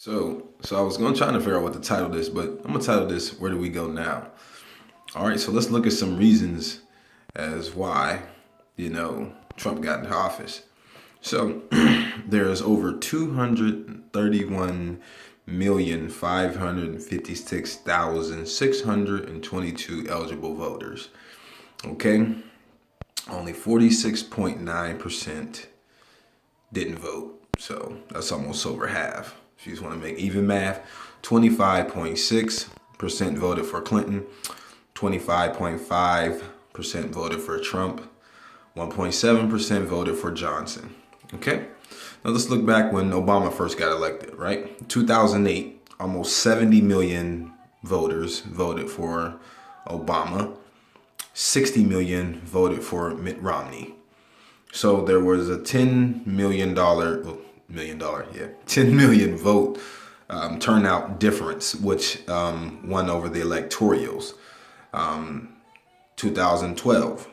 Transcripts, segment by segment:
So I was gonna try to figure out what to title this, but I'm gonna title this "Where Do We Go Now?" All right, so let's look at some reasons as why Trump got into office. So there's over 231,556,622 eligible voters. Okay, only 46.9% didn't vote. So that's almost over half. If you just want to make even math, 25.6% voted for Clinton, 25.5% voted for Trump, 1.7% voted for Johnson. Okay. Now let's look back when Obama first got elected, right? 2008, almost 70 million voters voted for Obama. 60 million voted for Mitt Romney. So there was a $10 million, $10 million vote turnout difference, which won over the electorals. 2012,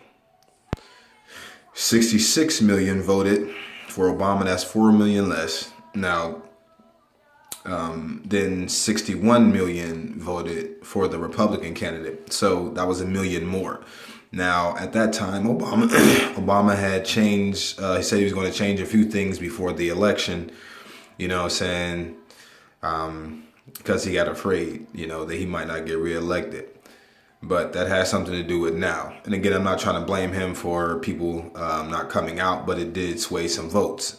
66 million voted for Obama. That's 4 million less. Now, then 61 million voted for the Republican candidate. So that was a million more. Now, at that time, Obama had changed, he said he was going to change a few things before the election, saying, because he got afraid, that he might not get reelected. But that has something to do with now. And again, I'm not trying to blame him for people not coming out, but it did sway some votes.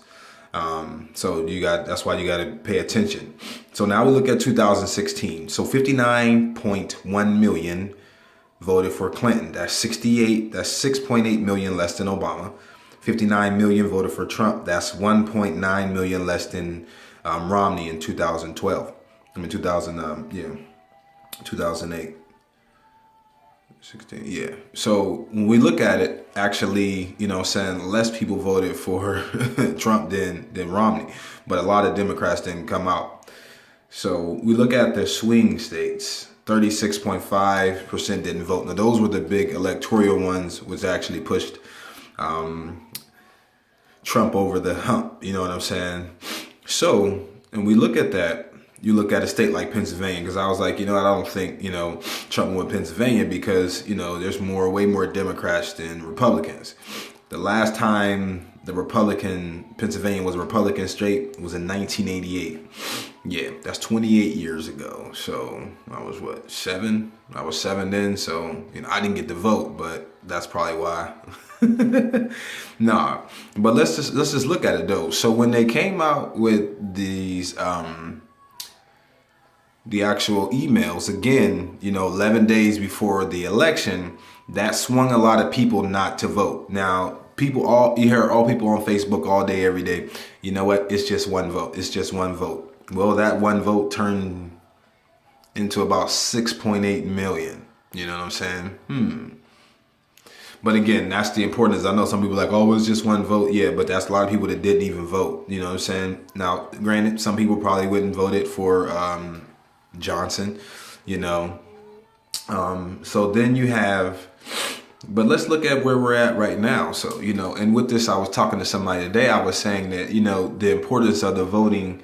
So that's why you got to pay attention. So now we look at 2016. So 59.1 million voted for Clinton. That's 6.8 million less than Obama. 59 million voted for Trump. That's 1.9 million less than Romney in 2012. 2008. 16, yeah. So when we look at it, actually, saying less people voted for Trump than Romney, but a lot of Democrats didn't come out. So we look at the swing states. 36.5% didn't vote. Now those were the big electoral ones, which actually pushed Trump over the hump. You know what I'm saying? So, and we look at that. You look at a state like Pennsylvania, because I was like, I don't think, Trump won Pennsylvania because, there's way more Democrats than Republicans. The last time Pennsylvania was a Republican state was in 1988. Yeah, that's 28 years ago. So I was seven? I was 7 then. So, I didn't get to vote, but that's probably why. Nah, but let's just look at it though. So when they came out with these, the actual emails, again, 11 days before the election, that swung a lot of people not to vote. Now, you hear all people on Facebook all day, every day. You know what? It's just one vote. It's just one vote. Well, that one vote turned into about 6.8 million. You know what I'm saying? But again, that's the importance. I know some people are like, oh, it's just one vote. Yeah, but that's a lot of people that didn't even vote. You know what I'm saying? Now, granted, some people probably wouldn't vote it for Johnson, so then you have, but let's look at where we're at right now. So, and with this, I was talking to somebody today. I was saying that, the importance of the voting,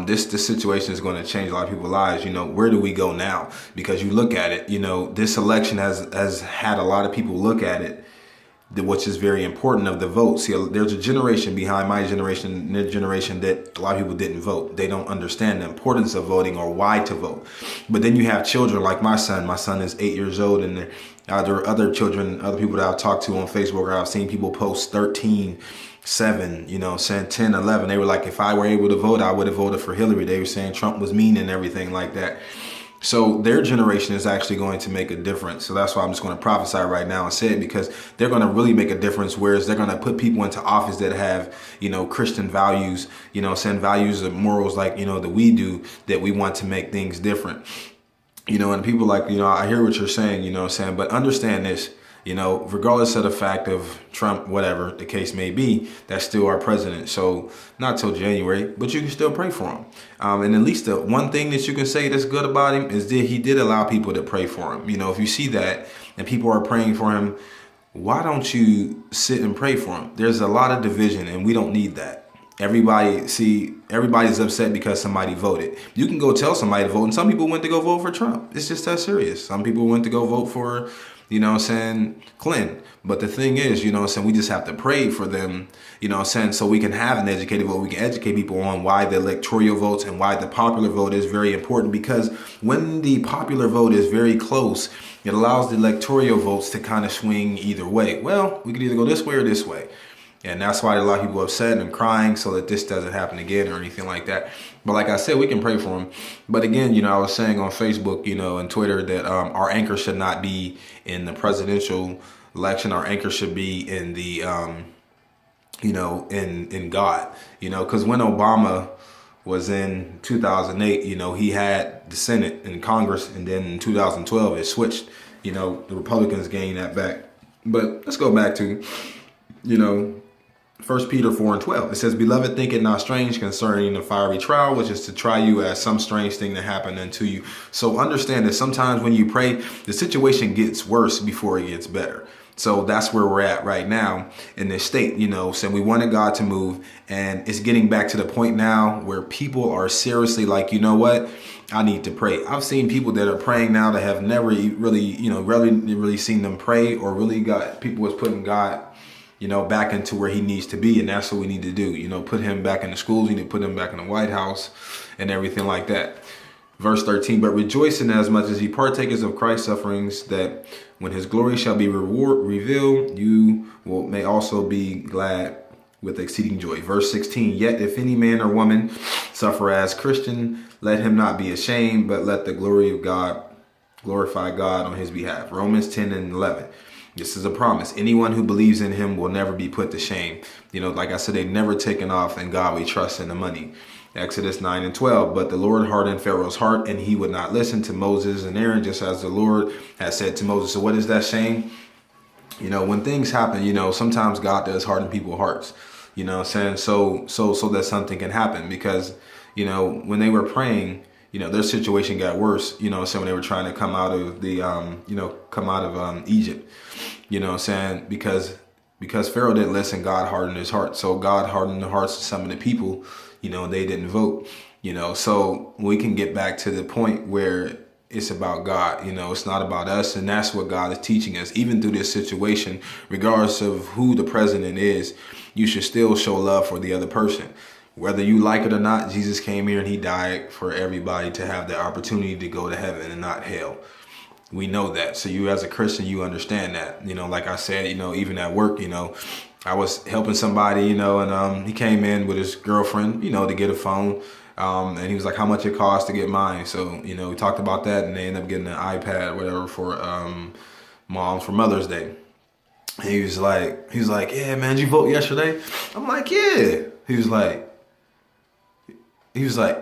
this situation is going to change a lot of people's lives. Where do we go now? Because you look at it, this election has had a lot of people look at it, which is very important, of the vote. See, there's a generation behind my generation and their generation that a lot of people didn't vote. They don't understand the importance of voting or why to vote. But then you have children like my son. My son is 8 years old, and there are other children, other people that I've talked to on Facebook, or I've seen people post 13, 7, saying 10, 11. They were like, if I were able to vote, I would have voted for Hillary. They were saying Trump was mean and everything like that. So their generation is actually going to make a difference. So that's why I'm just going to prophesy right now and say it, because they're going to really make a difference. Whereas they're going to put people into office that have, Christian values, saying values and morals like, that we do, that we want to make things different. And people like, I hear what you're saying, but understand this. Regardless of the fact of Trump, whatever the case may be, that's still our president. So not till January, but you can still pray for him. And at least the one thing that you can say that's good about him is that he did allow people to pray for him. If you see that and people are praying for him, why don't you sit and pray for him? There's a lot of division, and we don't need that. Everybody's upset because somebody voted. You can go tell somebody to vote, and some people went to go vote for Trump. It's just that serious. Some people went to go vote for, Clinton. But the thing is, we just have to pray for them, so we can have an educated vote. We can educate people on why the electoral votes and why the popular vote is very important, because when the popular vote is very close, it allows the electoral votes to kind of swing either way. Well, we could either go this way or this way. And that's why a lot of people are upset and crying so that this doesn't happen again or anything like that. But like I said, we can pray for them. But again, I was saying on Facebook, and Twitter that our anchor should not be in the presidential election. Our anchor should be in the, in God, because when Obama was in 2008, he had the Senate and Congress. And then in 2012, it switched, the Republicans gained that back. But let's go back to, 1 Peter 4:12. It says, "Beloved, think it not strange concerning the fiery trial, which is to try you as some strange thing that happened unto you." So understand that sometimes when you pray, the situation gets worse before it gets better. So that's where we're at right now in this state, saying we wanted God to move, and it's getting back to the point now where people are seriously like, you know what? I need to pray. I've seen people that are praying now that have never really seen them pray, or really got people was putting God back into where he needs to be. And that's what we need to do. Put him back in the schools. We need to put him back in the White House and everything like that. Verse 13, "But rejoice in as much as ye partakers of Christ's sufferings, that when his glory shall be revealed, you may also be glad with exceeding joy." Verse 16, "Yet if any man or woman suffer as Christian, let him not be ashamed, but let the glory of God glorify God on his behalf." Romans 10:11. This is a promise. Anyone who believes in him will never be put to shame. Like I said, they've never taken off in God we trust in the money. Exodus 9:12. "But the Lord hardened Pharaoh's heart, and he would not listen to Moses and Aaron, just as the Lord had said to Moses." So what is that shame? When things happen, sometimes God does harden people's hearts. So that something can happen, because, when they were praying, their situation got worse, so when they were trying to come out of the, Egypt, because Pharaoh didn't listen, God hardened his heart. So God hardened the hearts of some of the people, they didn't vote, so we can get back to the point where it's about God, it's not about us. And that's what God is teaching us, even through this situation, regardless of who the president is, you should still show love for the other person. Whether you like it or not, Jesus came here and he died for everybody to have the opportunity to go to heaven and not hell. We know that. So you as a Christian, you understand that, like I said, even at work, I was helping somebody, and he came in with his girlfriend, to get a phone. And he was like, "How much it costs to get mine?" So, we talked about that, and they ended up getting an iPad, whatever, for mom for Mother's Day. And he was like, "Yeah, man, did you vote yesterday?" I'm like, "Yeah." He was like,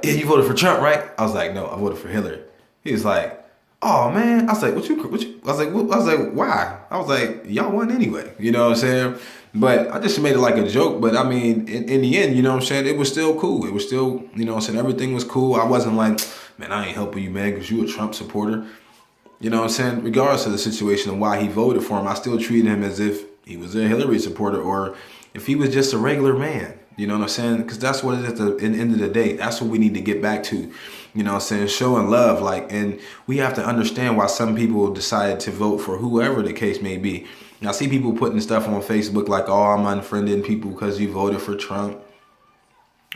"Yeah, you voted for Trump, right?" I was like, "No, I voted for Hillary." He was like, "Oh man." I was like, what you I was like, why? I was like, y'all won anyway. You know what I'm saying? But I just made it like a joke. But I mean, in the end, it was still cool. It was still, everything was cool. I wasn't like, "Man, I ain't helping you, man, because you a Trump supporter." Regardless of the situation and why he voted for him, I still treated him as if he was a Hillary supporter, or if he was just a regular man. You know what I'm saying? Because that's what it is at the end of the day. That's what we need to get back to, showing love. And we have to understand why some people decided to vote for whoever the case may be. And I see people putting stuff on Facebook like, "Oh, I'm unfriending people because you voted for Trump."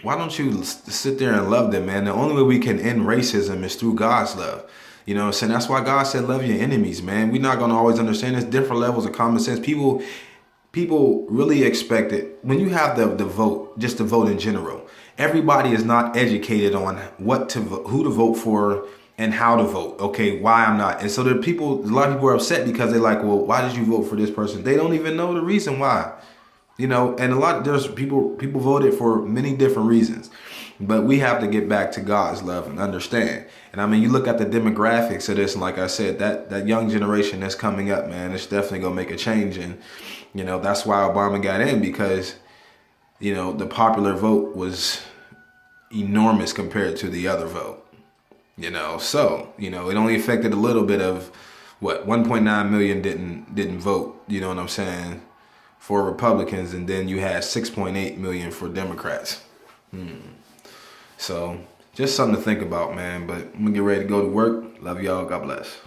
Why don't you sit there and love them, man? The only way we can end racism is through God's love. That's why God said, "Love your enemies," man. We're not going to always understand. There's different levels of common sense. People really expect it. When you have the vote, just the vote in general, everybody is not educated on who to vote for and how to vote. Okay, why I'm not. And so a lot of people are upset because they're like, "Well, why did you vote for this person?" They don't even know the reason why. And there's people voted for many different reasons. But we have to get back to God's love and understand. And I mean, you look at the demographics of this, and like I said, that young generation that's coming up, man, it's definitely gonna make a change. And that's why Obama got in, because the popular vote was enormous compared to the other vote. So it only affected a little bit of 1.9 million didn't vote. You know what I'm saying? For Republicans, and then you had 6.8 million for Democrats. So just something to think about, man. But I'm gonna get ready to go to work. Love y'all. God bless.